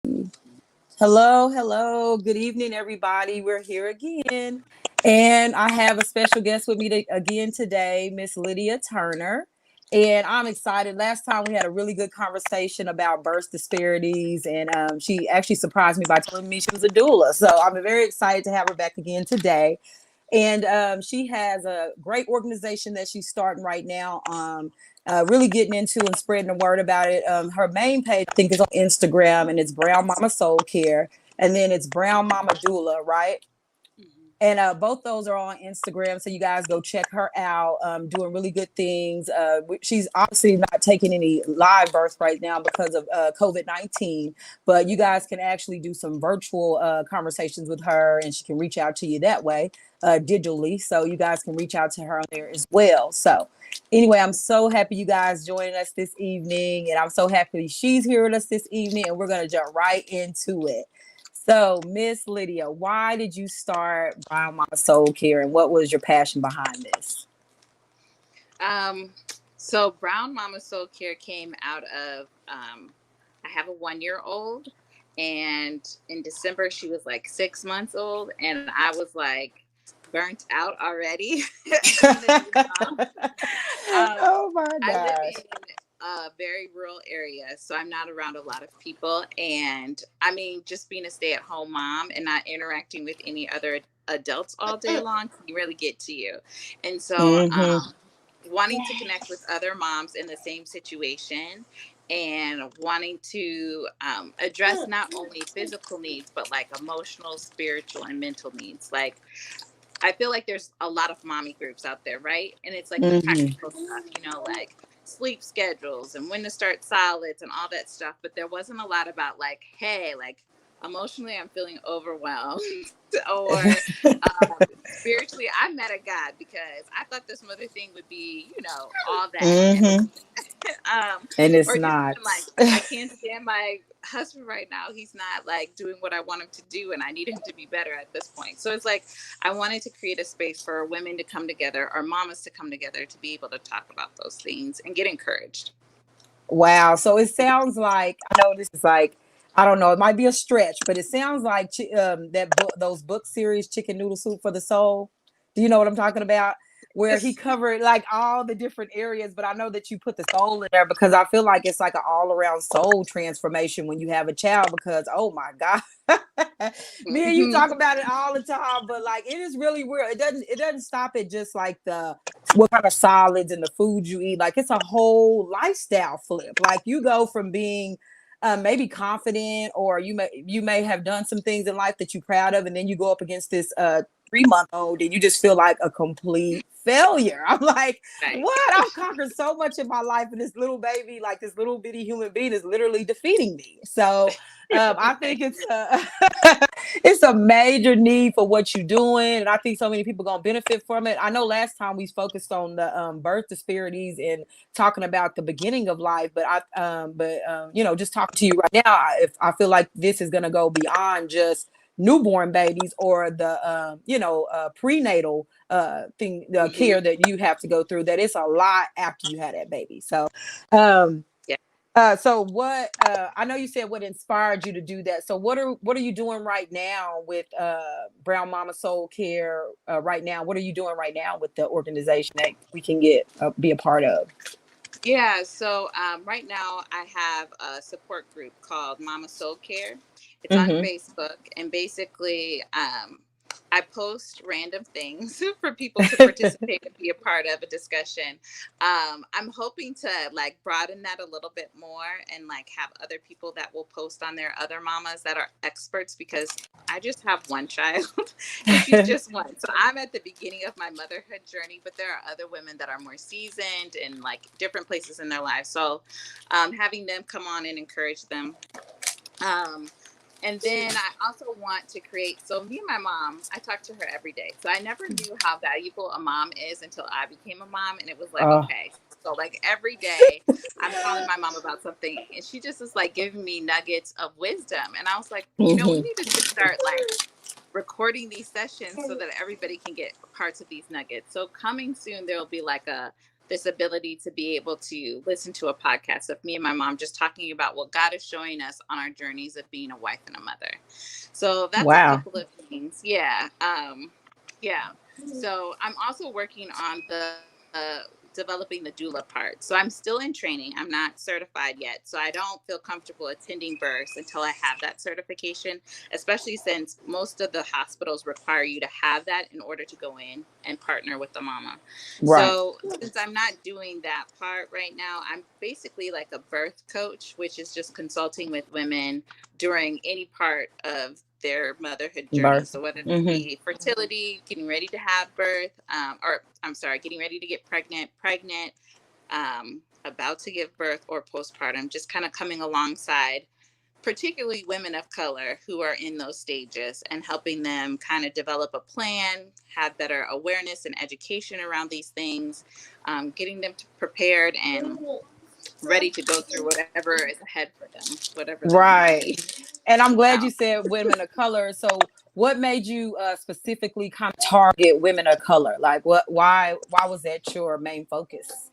Hello, hello. Good evening, everybody. We're here again. And I have a special guest with me again today, Miss Lydia Turner. And I'm excited. Last time we had a really good conversation about birth disparities, and she actually surprised me by telling me she was a doula. So I'm very excited to have her back again today. And she has a great organization that she's starting right now. Really getting into and spreading the word about it. Her main page, I think, is on Instagram, and it's Brown Mama Soul Care, and then it's Brown Mama Doula, right? And both those are on Instagram, so you guys go check her out. Doing really good things. She's obviously not taking any live births right now because of COVID-19, but you guys can actually do some virtual conversations with her, and she can reach out to you that way digitally. So you guys can reach out to her on there as well. So anyway, I'm so happy you guys joining us this evening, and I'm so happy she's here with us this evening, and we're gonna jump right into it. So, Miss Lydia, why did you start Brown Mama Soul Care, and what was your passion behind this? Um, so Brown Mama Soul Care came out of I have a 1 year old, and in December she was like 6 months old, and I was like burnt out already being a new mom. Oh my I live gosh. in a very rural area, so I'm not around a lot of people. And I mean, just being a stay at home mom and not interacting with any other adults all day long can really get to you. And so, Mm-hmm. wanting to connect with other moms in the same situation and wanting to address not only physical needs, but like emotional, spiritual, and mental needs. Like, I feel like there's a lot of mommy groups out there, right? And it's like the Mm-hmm. practical stuff, like sleep schedules and when to start solids and all that stuff. But there wasn't a lot about like, hey, like emotionally, I'm feeling overwhelmed, or spiritually, I met a God because I thought this mother thing would be, all that. And Mm-hmm. And it's or just not. even like, I can't stand my husband right now. He's not like doing what I want him to do, and I need him to be better at this point. So it's like I wanted to create a space for women to come together or mamas to come together to be able to talk about those things and get encouraged. Wow. So it sounds like, I know this is like, I don't know, it might be a stretch, but it sounds like that book, those book series, Chicken Noodle Soup for the Soul. Do you know what I'm talking about? Where he covered like all the different areas, but I know that you put the soul in there because I feel like it's like an all around soul transformation when you have a child. Because oh my God, me and you Mm-hmm. talk about it all the time, but like it is really weird. It doesn't stop at just like the what kind of solids and the food you eat. Like it's a whole lifestyle flip. Like you go from being maybe confident, or you may have done some things in life that you're proud of, and then you go up against this 3-month old, and you just feel like a complete failure. I'm like, Right. what? I've conquered so much in my life, and this little baby, like this little bitty human being, is literally defeating me. So I think Right. it's a major need for what you're doing, and I think so many people gonna benefit from it. I know last time we focused on the birth disparities and talking about the beginning of life, but just talking to you right now, if I feel like this is gonna go beyond just newborn babies or the prenatal thing, Mm-hmm. care that you have to go through, that it's a lot after you had that baby. So um Yeah. so what I know you said what inspired you to do that. So what are you doing right now with Brown Mama Soul Care right now? What are you doing right now with the organization that we can get be a part of? Yeah, so right now I have a support group called Mama Soul Care. It's on Mm-hmm. Facebook, and basically, I post random things for people to participate and be a part of a discussion. I'm hoping to like broaden that a little bit more and like have other people that will post on there, other mamas that are experts, because I just have one child and she's just one. So I'm at the beginning of my motherhood journey, but there are other women that are more seasoned in like different places in their lives. So having them come on and encourage them. Um, and then I also want to create, so me and my mom, I talk to her every day. So I never knew how valuable a mom is until I became a mom. And it was like, uh, okay, so like every day I'm calling my mom about something, and she just is like giving me nuggets of wisdom. And I was like, we mm-hmm. need to just start like recording these sessions so that everybody can get parts of these nuggets. So coming soon, there will be like a this ability to be able to listen to a podcast of me and my mom just talking about what God is showing us on our journeys of being a wife and a mother. So that's a Wow. couple of things. Yeah. Yeah. So I'm also working on the developing the doula part. So I'm still in training. I'm not certified yet. So I don't feel comfortable attending births until I have that certification, especially since most of the hospitals require you to have that in order to go in and partner with the mama. Right. So since I'm not doing that part right now, I'm basically like a birth coach, which is just consulting with women during any part of their motherhood journey. Birth. So whether it Mm-hmm. be fertility, getting ready to have birth, or I'm sorry, getting ready to get pregnant, about to give birth, or postpartum, just kind of coming alongside particularly women of color who are in those stages and helping them kind of develop a plan, have better awareness and education around these things, getting them prepared and ready to go through whatever is ahead for them, whatever that might be. Right. And I'm glad So, you said women of color. So what made you specifically kind of target women of color? Like why was that your main focus?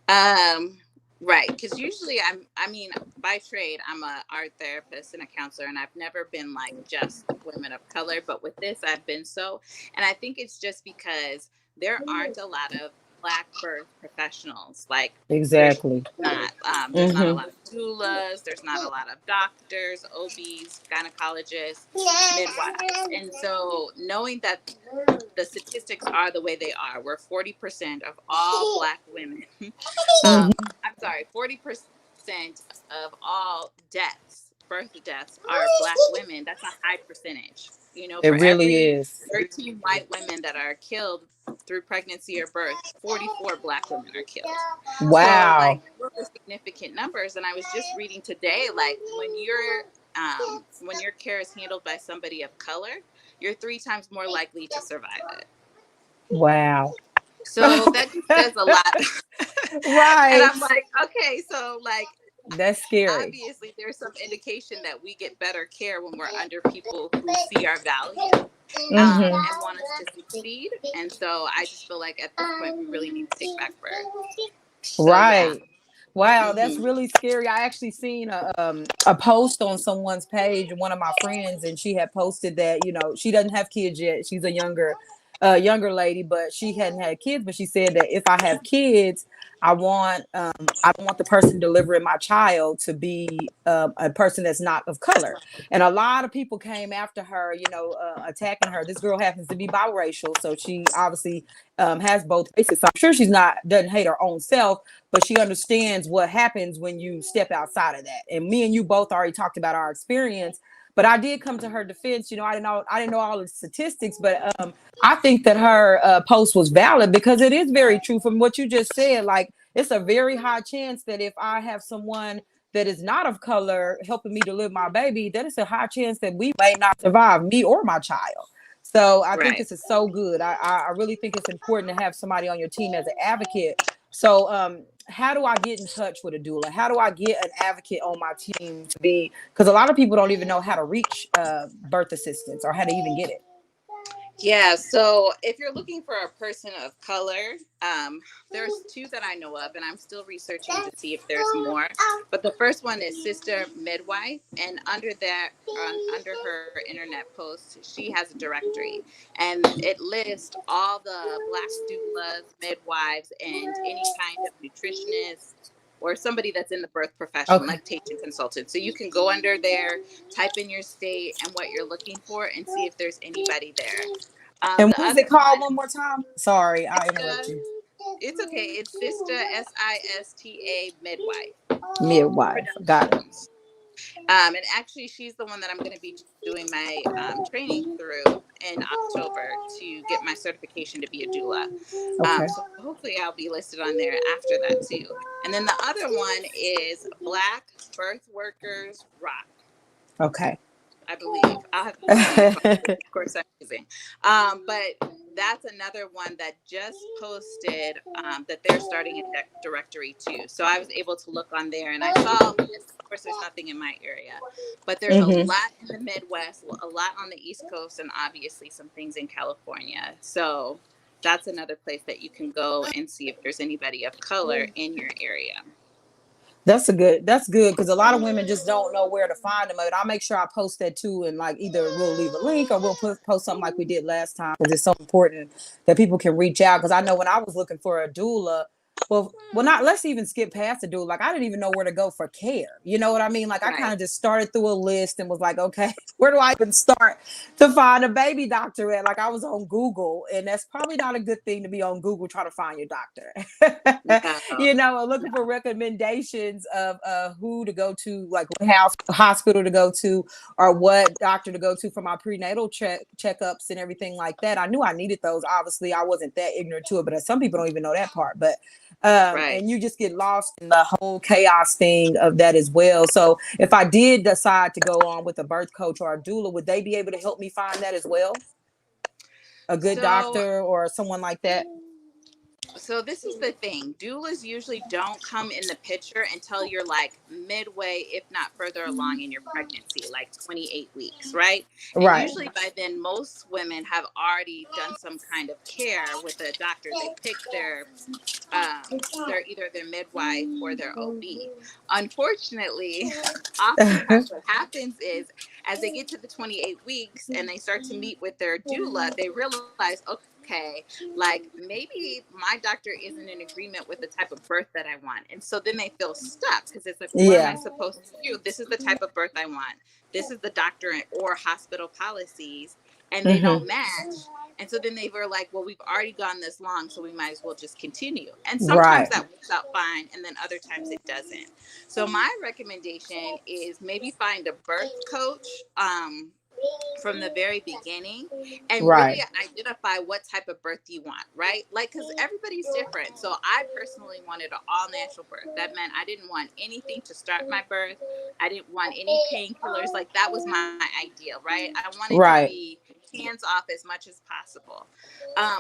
um, right, because usually I mean, by trade, I'm a art therapist and a counselor, and I've never been like just women of color, but with this, I've been so, and I think it's just because there aren't a lot of Black birth professionals. Like, there's Exactly. not, there's not a Mm-hmm. lot of doulas, there's not a lot of doctors, OBs, gynecologists, midwives, and so knowing that the statistics are the way they are, where 40% of all Black women, Mm-hmm. I'm sorry, 40% of all deaths, birth deaths, are Black women. That's a high percentage. You know, It for really every is. 13 white women that are killed through pregnancy or birth, 44 Black women are killed. So, like, Wow. those are significant numbers. And I was just reading today, like, when your care is handled by somebody of color, you're 3 times more likely to survive it. Wow. So that just says a lot. And Right. I'm like, okay, so like That's scary. obviously there's some indication that we get better care when we're under people who see our value, Mm-hmm. and want us to succeed. And so I just feel like at this point we really need to take back birth. So yeah. Right. Wow, that's Hmm. really scary. I actually seen a post on someone's page, one of my friends, and she had posted that, she doesn't have kids yet. She's a younger lady, but she hadn't had kids. But she said that if I have kids, I don't want the person delivering my child to be a person that's not of color. And a lot of people came after her, attacking her. This girl happens to be biracial, so she obviously has both races. So I'm sure she's not doesn't hate her own self, but she understands what happens when you step outside of that. And me and you both already talked about our experience. But I did come to her defense. I didn't know all the statistics, but I think that her post was valid because it is very true from what you just said. Like, it's a very high chance that if I have someone that is not of color helping me deliver my baby, that is a high chance that we may not survive, me or my child. So I think Right. this is so good. I really think it's important to have somebody on your team as an advocate. So how do I get in touch with a doula? How do I get an advocate on my team to be? Because a lot of people don't even know how to reach birth assistance or how to even get it. Yeah, so if you're looking for a person of color, there's two that I know of, and I'm still researching to see if there's more. But the first one is Sister Midwife, and under her internet post, she has a directory, and it lists all the Black doulas, midwives, and any kind of nutritionist or somebody that's in the birth profession, Okay. lactation consultant. So you can go under there, type in your state and what you're looking for, and see if there's anybody there. And The what is other it called one, one more time? Sorry, I interrupt Sister, you. it's okay. It's Sister SISTA Midwife Midwife. Got it. Productions. And actually, she's the one that I'm going to be doing my training through in October to get my certification to be a doula. Okay. So hopefully, I'll be listed on there after that too. And then the other one is Black Birth Workers Rock. Okay. I believe. I'll have to see if, of course, I'm using. But that's another one that just posted that they're starting a directory too. So I was able to look on there and I saw, yes, of course, there's nothing in my area, but there's a Mm-hmm. lot in the Midwest, a lot on the East Coast, and obviously some things in California. So that's another place that you can go and see if there's anybody of color in your area. That's good because a lot of women just don't know where to find them. And I'll make sure I post that too, and like either we'll leave a link or we'll post something like we did last time because it's so important that people can reach out. Because I know when I was looking for a doula, well, not let's even skip past the doula. Like I didn't even know where to go for care. You know what I mean? Like I kind Right. of just started through a list and was like, okay, where do I even start to find a baby doctor at? Like I was on Google, and that's probably not a good thing to be on Google trying to find your doctor. No, You know, looking for recommendations of who to go to, like what hospital to go to, or what doctor to go to for my prenatal checkups and everything like that. I knew I needed those. Obviously, I wasn't that ignorant to it, but some people don't even know that part. But right. and you just get lost in the whole chaos thing of that as well. So if I did decide to go on with a birth coach or a doula, would they be able to help me find that as well? A good So doctor or someone like that? so this is the thing. Doulas usually don't come in the picture until you're like midway, if not further along in your pregnancy, like 28 weeks, right? And Right. usually by then, most women have already done some kind of care with a doctor. They pick their either their midwife or their OB. Unfortunately, oftentimes what happens is as they get to the 28 weeks and they start to meet with their doula, they realize, okay, like maybe my doctor isn't in agreement with the type of birth that I want. And so then they feel stuck because it's like, well, what am I Yeah. supposed to do? This is the type of birth I want. This is the doctor or hospital policies, and they Mm-hmm. don't match. And so then they were like, well, we've already gone this long, so we might as well just continue. And sometimes Right. that works out fine, and then other times it doesn't. So my recommendation is maybe find a birth coach from the very beginning and really Right. identify what type of birth you want, right? Like, because everybody's different. So I personally wanted an all natural birth. That meant I didn't want anything to start my birth. I didn't want any painkillers. Like, that was my ideal, right? I wanted to Right. be hands off as much as possible.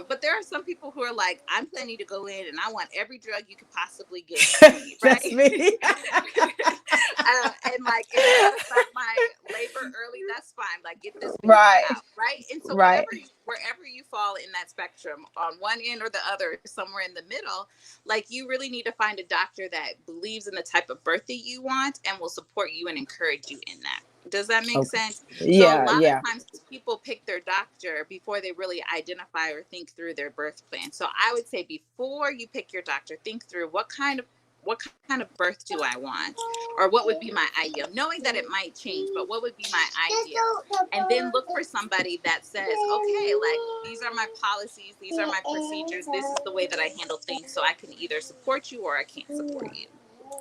But there are some people who are like, I'm planning to go in and I want every drug you could possibly give to me, That's right? me. And like, if I gotta start my labor early, that's fine. Like, get this baby Right. out, right? And so Right. wherever you fall in that spectrum, on one end or the other, somewhere in the middle, like you really need to find a doctor that believes in the type of birth that you want and will support you and encourage you in that. Does that make Okay. sense? So a Yeah. lot of Yeah. times people pick their doctor before they really identify or think through their birth plan. So I would say before you pick your doctor, think through what kind of birth do I want? Or what would be my ideal? Knowing that it might change, but what would be my ideal? And then look for somebody that says, okay, like these are my policies, these are my procedures, this is the way that I handle things. So I can either support you or I can't support you.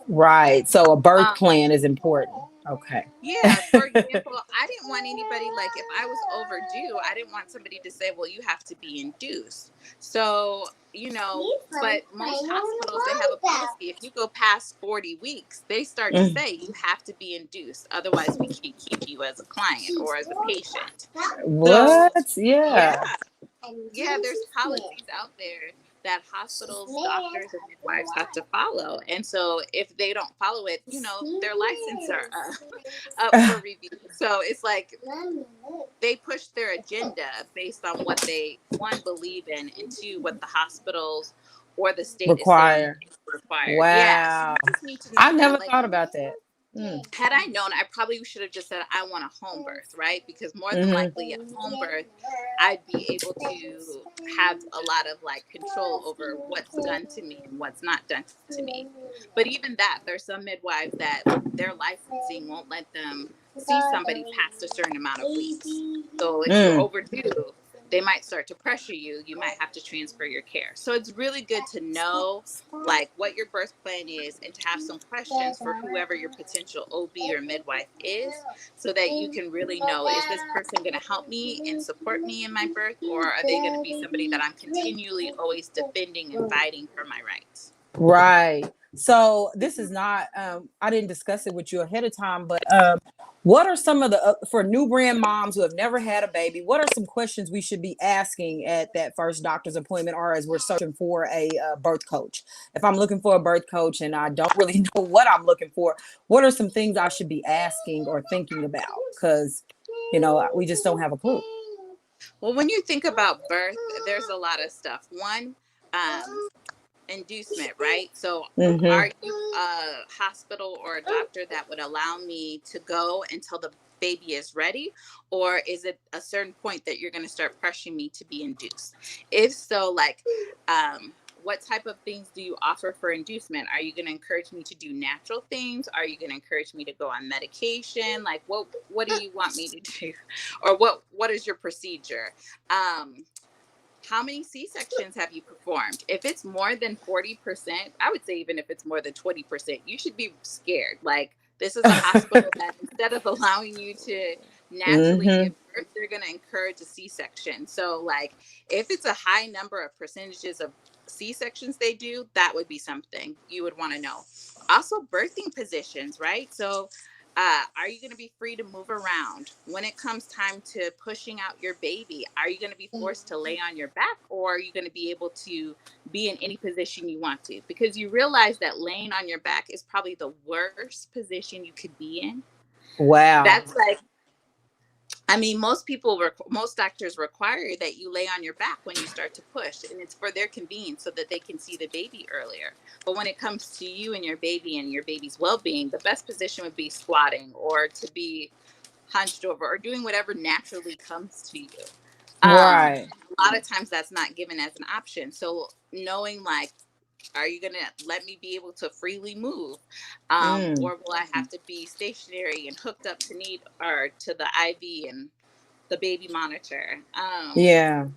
Right. So a birth Um, plan is important. Okay. Yeah, for example, I didn't want anybody like if I was overdue, I didn't want somebody to say, well, you have to be induced. So, but most hospitals, they have a policy. If you go past 40 weeks, they start to Mm. say you have to be induced. Otherwise, we can't keep you as a client or as a patient. So, What? yeah, Yeah. yeah, there's policies out there that hospitals, doctors, and midwives have to follow. And so if they don't follow it, their license are up for review. So it's like they push their agenda based on what they, one, believe in, and two, what the hospitals or the state is saying Require. is required. Yeah. So Wow. you just need to I know that. never Like, thought about that. Mm. had I known, I probably should have just said I want a home birth, right? Because more than Hmm. likely at home birth, I'd be able to have a lot of like control over what's done to me and what's not done to me. But even that, there's some midwives that their licensing won't let them see somebody past a certain amount of weeks. So if you're Mm. overdue, they might start to pressure you. You might have to transfer your care. So it's really good to know like what your birth plan is and to have some questions for whoever your potential OB or midwife is so that you can really know, is this person going to help me and support me in my birth, or are they going to be somebody that I'm continually always defending and fighting for my rights? Right. So this is not I didn't discuss it with you ahead of time, but what are some of the for new brand moms who have never had a baby, what are some questions we should be asking at that first doctor's appointment or as we're searching for a birth coach? If I'm looking for a birth coach and I don't really know what I'm looking for, what are some things I should be asking or thinking about? Because we just don't have a clue. Well, when you think about birth, there's a lot of stuff. One, inducement, right? So Mm-hmm. are you a hospital or a doctor that would allow me to go until the baby is ready? Or is it a certain point that you're going to start pressuring me to be induced? If so, like, what type of things do you offer for inducement? Are you going to encourage me to do natural things? Are you going to encourage me to go on medication? Like, what do you want me to do? Or what is your procedure? Um, how many C-sections have you performed? If it's more than 40%, I would say even if it's more than 20%, you should be scared. Like, this is a hospital that instead of allowing you to naturally Mm-hmm. give birth, they're going to encourage a C-section. So, like, if it's a high number of percentages of C-sections they do, that would be something you would want to know. Also, birthing positions, right? So, are you going to be free to move around when it comes time to pushing out your baby? Are you going to be forced to lay on your back, or are you going to be able to be in any position you want to? Because you realize that laying on your back is probably the worst position you could be in. Wow. That's like, I mean, most doctors require that you lay on your back when you start to push, and it's for their convenience so that they can see the baby earlier. But when it comes to you and your baby's well-being, the best position would be squatting or to be hunched over or doing whatever naturally comes to you. Right. A lot of times that's not given as an option. So knowing, like, are you gonna let me be able to freely move, Mm. or will I have to be stationary and hooked up to need or to the IV and the baby monitor? Yeah.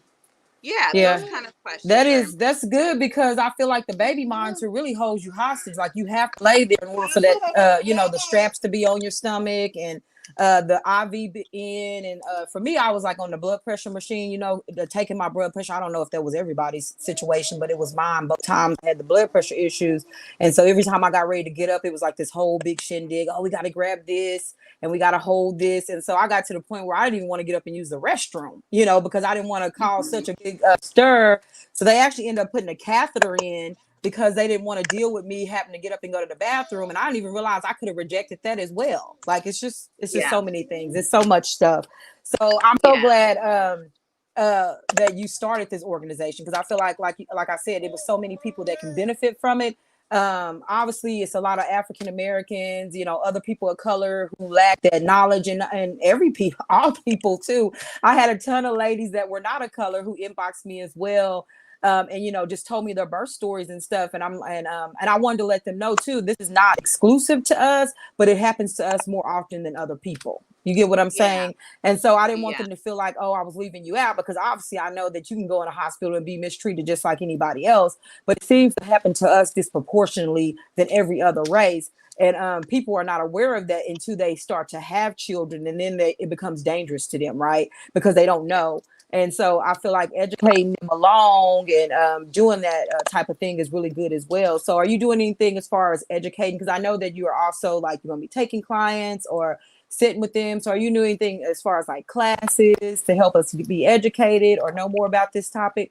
Yeah, those Yeah. kind of That questions are is important. that's good because I feel like the baby monitor really holds you hostage. Like you have to lay there in order for that the straps to be on your stomach and the IV in and for me I was like on the blood pressure machine, taking my blood pressure. I don't know if that was everybody's situation, but it was mine. Both times I had the blood pressure issues. And so every time I got ready to get up, it was like this whole big shindig. Oh, we gotta grab this and we gotta hold this. And so I got to the point where I didn't even want to get up and use the restroom, because I didn't want to cause Mhm. such a big stir. So they actually ended up putting a catheter in because they didn't want to deal with me having to get up and go to the bathroom. And I didn't even realize I could have rejected that as well. Like it's just Yeah, so many things. It's so much stuff. So I'm so yeah, glad that you started this organization because I feel like I said, it was so many people that can benefit from it. Obviously it's a lot of African Americans, other people of color who lack that knowledge and every people, all people too. I had a ton of ladies that were not of color who inboxed me as well. And just told me their birth stories and stuff. And I wanted to let them know too, this is not exclusive to us, but it happens to us more often than other people. You get what I'm yeah, saying? And so I didn't want yeah, them to feel like, oh, I was leaving you out, because obviously I know that you can go in a hospital and be mistreated just like anybody else. But it seems to happen to us disproportionately than every other race. And people are not aware of that until they start to have children, and then it becomes dangerous to them, right? Because they don't yeah. know. And so I feel like educating them along and doing that type of thing is really good as well. So are you doing anything as far as educating? Because I know that you are also like, you're going to be taking clients or sitting with them. So are you doing anything as far as like classes to help us be educated or know more about this topic?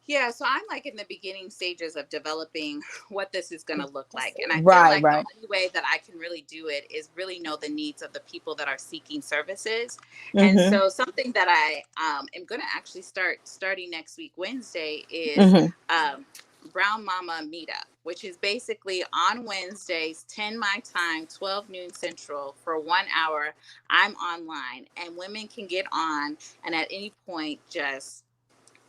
Yeah, so I'm like in the beginning stages of developing what this is going to look like. And I feel Right, like the right. only way that I can really do it is really know the needs of the people that are seeking services. And Mm-hmm. so something that I am going to actually starting next week, Wednesday, is Mm-hmm. um, Brown Mama Meetup, which is basically on Wednesdays, 10 my time, 12 noon central for 1 hour. I'm online and women can get on and at any point just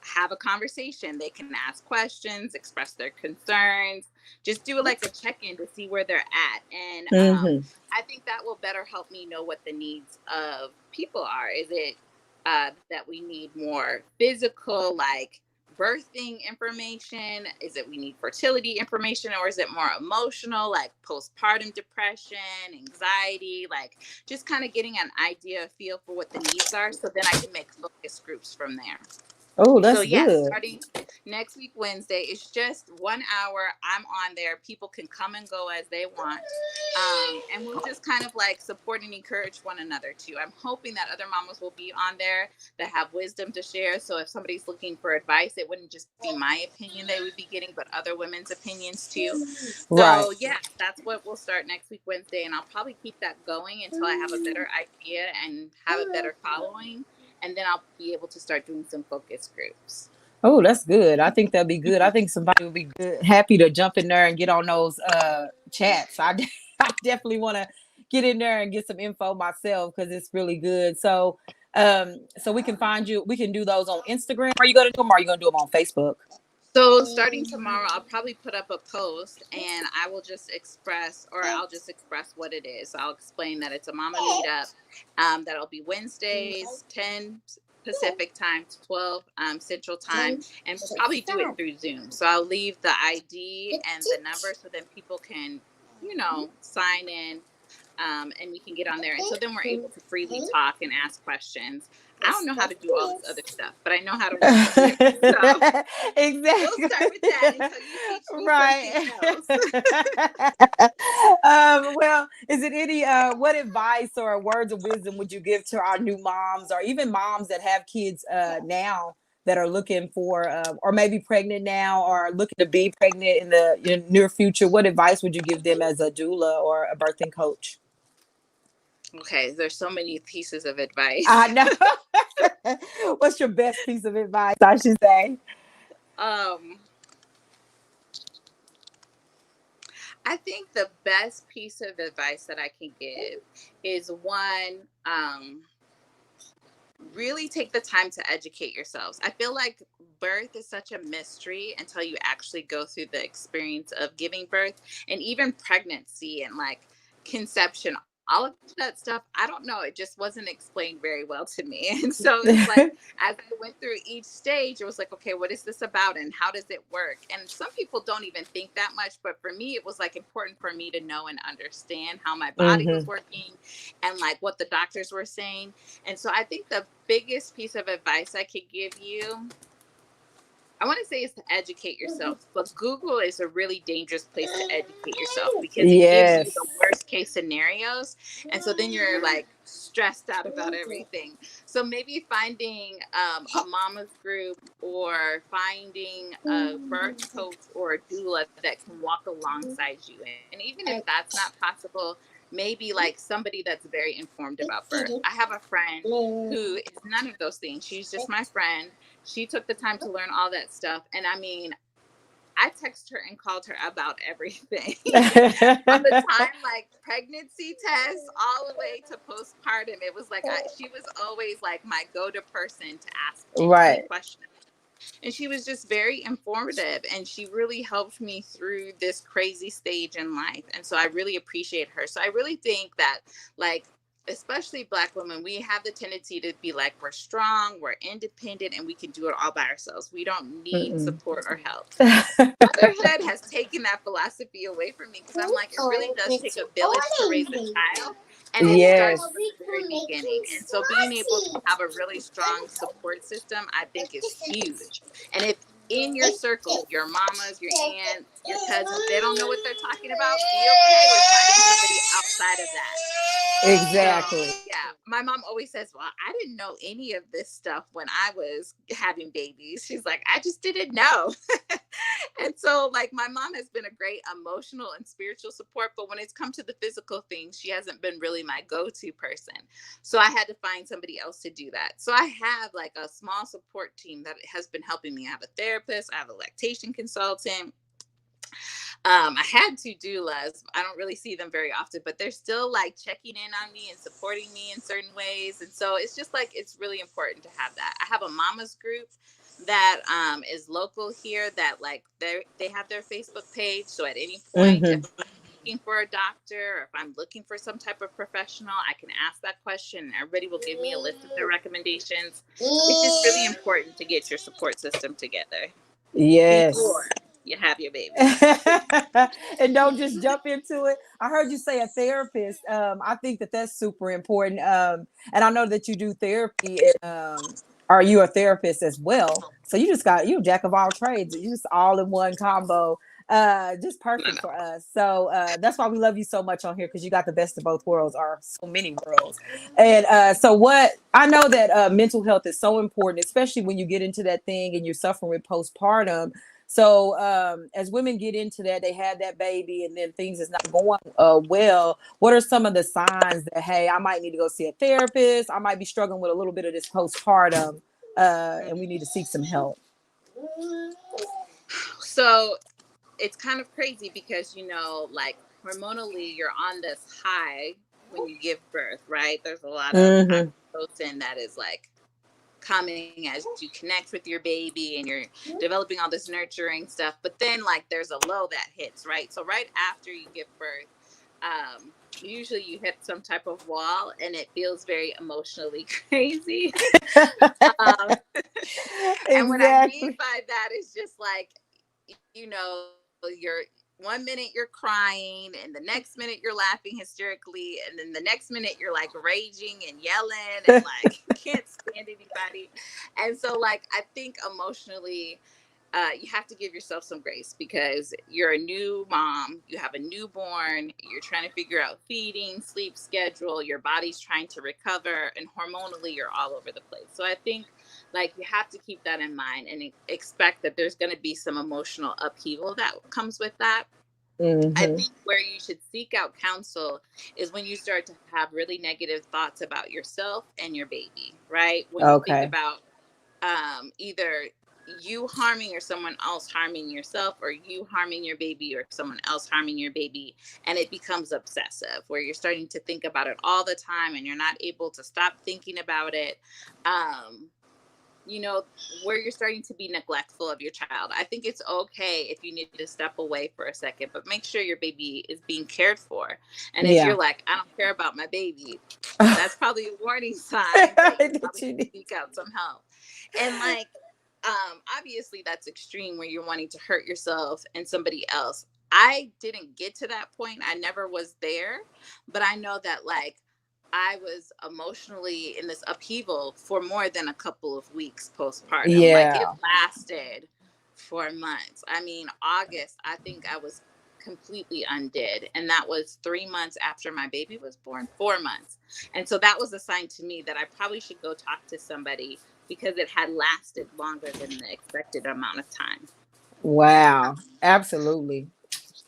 have a conversation. They can ask questions, express their concerns, just do like a check in to see where they're at. And Mm-hmm. I think that will better help me know what the needs of people are. Is it that we need more physical, like birthing information? Is it we need fertility information, or is it more emotional, like postpartum depression, anxiety, like just kind of getting an idea, a feel for what the needs are, so then I can make focus groups from there. Oh, So that's yes, good. starting next week Wednesday, it's just 1 hour. I'm on there. People can come and go as they want, and we'll just kind of like support and encourage one another too. I'm hoping that other mamas will be on there that have wisdom to share. So if somebody's looking for advice, it wouldn't just be my opinion they would be getting, but other women's opinions too. Right. So yeah, that's what we'll start next week Wednesday, and I'll probably keep that going until I have a better idea and have a better following. and then I'll be able to start doing some focus groups. Oh, that's good. I think that'd be good. I think somebody would be good, happy to jump in there and get on those chats. I definitely want to get in there and get some info myself because it's really good. So we can find you. We can do those on Instagram. Are you going to do them? Or are you going to do them on Facebook? So starting tomorrow, I'll probably put up a post and I will just express, or I'll just express what it is. I'll explain that it's a mama meetup. That'll be Wednesdays, 10 Pacific time, 12 Central time, and we'll probably do it through Zoom. So I'll leave the ID and the number so then people can, sign in, and we can get on there. And so then we're able to freely talk and ask questions. I don't know how to do all this other stuff, but I know how to work with it. So Exactly. we'll start with that until you teach me Right. something else. Well, is it any what advice or words of wisdom would you give to our new moms or even moms that have kids now that are looking for or maybe pregnant now or looking to be pregnant in the near future? What advice would you give them as a doula or a birthing coach? Okay, there's so many pieces of advice. I know. What's your best piece of advice, I should say? um I think the best piece of advice that I can give is one, really take the time to educate yourselves. I feel like birth is such a mystery until you actually go through the experience of giving birth, and even pregnancy and like conception, all of that stuff. I don't know. It just wasn't explained very well to me. And so it's like, as I went through each stage, it was like, okay, what is this about and how does it work? And some people don't even think that much. But for me, it was like important for me to know and understand how my body was Hmm. working and like what the doctors were saying. And so I think the biggest piece of advice I could give you, I want to say, is to educate yourself. But Google is a really dangerous place to educate yourself because it gives you Yes. the worst case scenarios. And so then you're like stressed out about everything. So maybe finding a mama's group or finding a birth coach or a doula that can walk alongside you. And even if that's not possible, maybe like somebody that's very informed about birth. I have a friend who is none of those things. She's just my friend. She took the time to learn all that stuff. And I mean, I texted her and called her about everything from the time like pregnancy tests all the way to postpartum. It was like she was always like my go-to person to ask any Right. question. And she was just very informative and she really helped me through this crazy stage in life. And so I really appreciate her. So I really think that, like, especially Black women, we have the tendency to be like, we're strong, we're independent, and we can do it all by ourselves. We don't need Mm-mm. support or help. Motherhood has taken that philosophy away from me because I'm like, it really does take a village to raise a child. And it starts Yes. from the very beginning. And so being able to have a really strong support system, I think, is huge. And if in your circle, your mamas, your aunts, your cousins, they don't know what they're talking about, be okay with finding somebody outside of that. So Exactly. yeah, my mom always says, "Well, I didn't know any of this stuff when I was having babies." She's like, "I just didn't know." And so, like, my mom has been a great emotional and spiritual support, but when it's come to the physical things, she hasn't been really my go-to person. So I had to find somebody else to do that. So I have like a small support team that has been helping me. I have a therapist, I have a lactation consultant. I had two doulas. I don't really see them very often, but they're still like checking in on me and supporting me in certain ways. And so it's just like, it's really important to have that. I have a mama's group that is local here that like they have their Facebook page. So at any point, if Hmm. I'm looking for a doctor or if I'm looking for some type of professional, I can ask that question and everybody will give me a list of their recommendations. It's just really important to get your support system together Yes. before you have your baby. And don't just jump into it. I heard you say a therapist. I think that that's super important. And I know that you do therapy. Are you a therapist as well? So you jack of all trades. You just all in one combo. Just No, perfect no. for us. So that's why we love you so much on here because you got the best of both worlds, or so many worlds. And so what I know that mental health is so important, especially when you get into that thing and you're suffering with postpartum. So as women get into that, they have that baby and then things is not going well. What are some of the signs that, hey, I might need to go see a therapist, I might be struggling with a little bit of this postpartum, and we need to seek some help? So it's kind of crazy because, like hormonally, you're on this high when you give birth, right? There's a lot of Mm-hmm. oxytocin that is like coming as you connect with your baby and you're developing all this nurturing stuff. But then, like, there's a low that hits, right? So, right after you give birth, usually you hit some type of wall and it feels very emotionally crazy. um, and what I mean Exactly. by that is just like, you're 1 minute you're crying and the next minute you're laughing hysterically and then the next minute you're like raging and yelling and like can't stand anybody. And so like I think emotionally you have to give yourself some grace because you're a new mom, you have a newborn, you're trying to figure out feeding, sleep schedule, your body's trying to recover, and hormonally you're all over the place. So I think like you have to keep that in mind and expect that there's going to be some emotional upheaval that comes with that. I Mm-hmm. think where you should seek out counsel is when you start to have really negative thoughts about yourself and your baby, right? When you think Okay. about either you harming or someone else harming yourself, or you harming your baby or someone else harming your baby, and it becomes obsessive where you're starting to think about it all the time and you're not able to stop thinking about it. um you know, where you're starting to be neglectful of your child. I think it's okay if you need to step away for a second, but make sure your baby is being cared for. And if you're Yeah. like, I don't care about my baby, that's probably a warning sign that you That probably you need to need. seek out some help. And like, obviously that's extreme where you're wanting to hurt yourself and somebody else. I didn't get to that point. I never was there, but I know that like I was emotionally in this upheaval for more than a couple of weeks postpartum. Like it Yeah. lasted for months. I mean, August, I think I was completely undid. And that was 3 months after my baby was born, 4 months. And so that was a sign to me that I probably should go talk to somebody because it had lasted longer than the expected amount of time. Wow. Absolutely.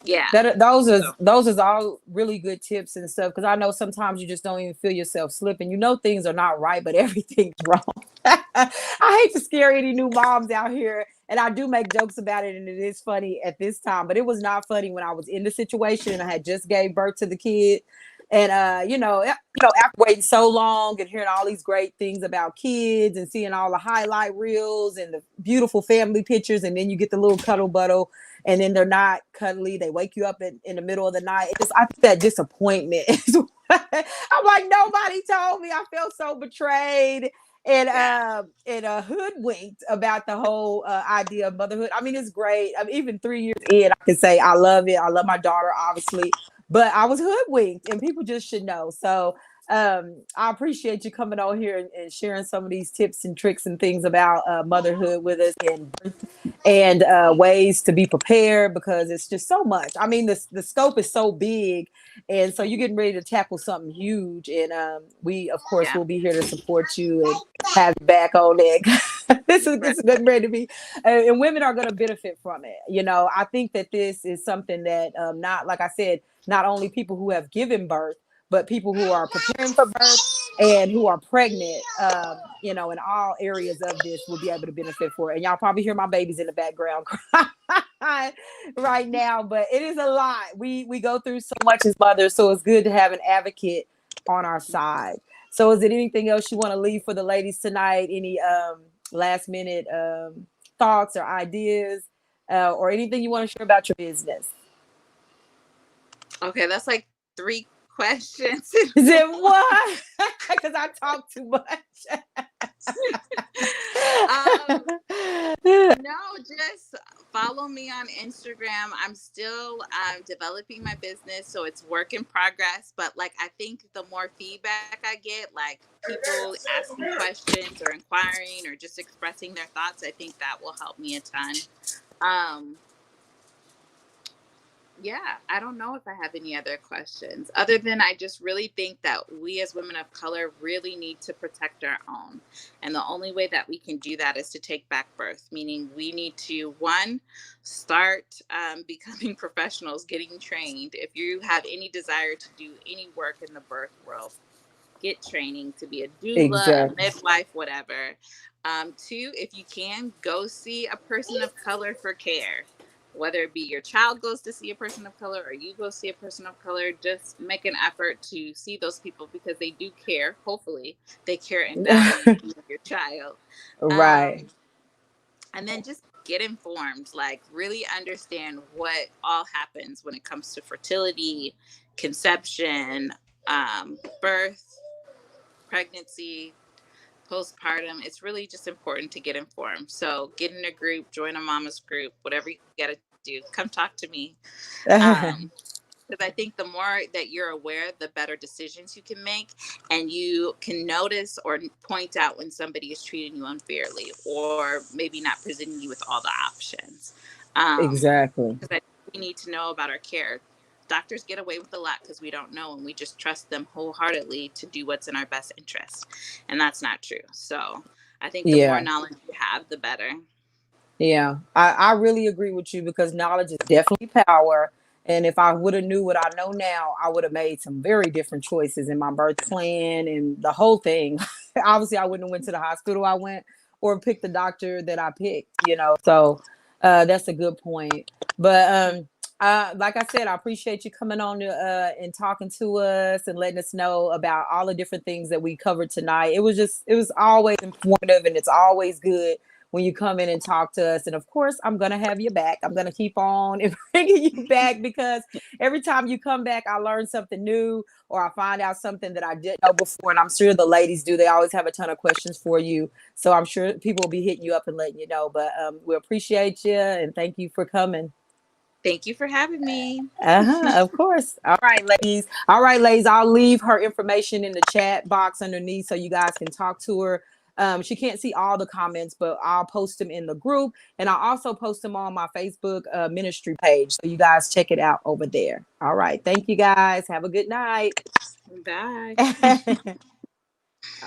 Yeah. That those is So, those is all really good tips and stuff, because I know sometimes you just don't even feel yourself slipping. You know things are not right, but everything's wrong. I hate to scare any new moms out here, and I do make jokes about it, and it is funny at this time, but it was not funny when I was in the situation and I had just gave birth to the kid. And after waiting so long and hearing all these great things about kids and seeing all the highlight reels and the beautiful family pictures, and then you get the little cuddle buddle, and then they're not cuddly. They wake you up in the middle of the night. I think that disappointment is I'm like, nobody told me. I felt so betrayed yeah. and hoodwinked about the whole idea of motherhood. I mean, it's great. I mean, even 3 years in, I can say I love it. I love my daughter, obviously, but I was hoodwinked, and people just should know. So I appreciate you coming on here and sharing some of these tips and tricks and things about motherhood with us, and ways to be prepared, because it's just so much. I mean, the scope is so big, and so you're getting ready to tackle something huge. And we, of course, Yeah. will be here to support you and have you back on it. Right. This is getting ready to be, and women are going to benefit from it. You know, I think that this is something that not, like I said, not only people who have given birth, but people who are preparing for birth and who are pregnant, in all areas of this will be able to benefit for it. And y'all probably hear my babies in the background crying right now, but it is a lot. We go through so much as mothers, so it's good to have an advocate on our side. So, is there anything else you want to leave for the ladies tonight? Any last minute thoughts or ideas, or anything you want to share about your business? Okay. That's like three questions Is in it one. what? Because I talk too much. um, No, just follow me on Instagram. I'm still developing my business, so it's work in progress. But like, I think the more feedback I get, like people asking questions or inquiring or just expressing their thoughts, I think that will help me a ton. Um, Yeah, I don't know if I have any other questions other than I just really think that we as women of color really need to protect our own. And the only way that we can do that is to take back birth, meaning we need to, one, start becoming professionals, getting trained. If you have any desire to do any work in the birth world, get training to be a doula, a Exactly. midwife, whatever. Two, if you can, go see a person of color for care. Whether it be your child goes to see a person of color or you go see a person of color, just make an effort to see those people because they do care. Hopefully, they care and value you and your child. Right. Um, and then just get informed, like really understand what all happens when it comes to fertility, conception, birth, pregnancy, postpartum. It's really just important to get informed. So get in a group, join a mama's group, whatever you got to do. Come talk to me. Um, because I think the more that you're aware, the better decisions you can make, and you can notice or point out when somebody is treating you unfairly or maybe not presenting you with all the options. Exactly. Because we need to know about our care. Doctors get away with a lot because we don't know and we just trust them wholeheartedly to do what's in our best interest. And that's not true. So I think the more Yeah. knowledge you have, the better. Yeah, I really agree with you because knowledge is definitely power. And if I would have knew what I know now, I would have made some very different choices in my birth plan and the whole thing. Obviously, I wouldn't have went to the hospital I went or picked the doctor that I picked, you know. So that's a good point. But like I said, I appreciate you coming on and talking to us and letting us know about all the different things that we covered tonight. It was always informative and it's always good when you come in and talk to us. And of course, I'm going to have you back. I'm going to keep on and bringing you back because every time you come back, I learn something new or I find out something that I didn't know before. And I'm sure the ladies do. They always have a ton of questions for you. So I'm sure people will be hitting you up and letting you know. But we appreciate you and thank you for coming. Thank you for having me. Of course. All right, ladies. All right, ladies. I'll leave her information in the chat box underneath so you guys can talk to her. She can't see all the comments, but I'll post them in the group, and I'll also post them on my Facebook ministry page, so you guys check it out over there. All right. Thank you, guys. Have a good night. Bye.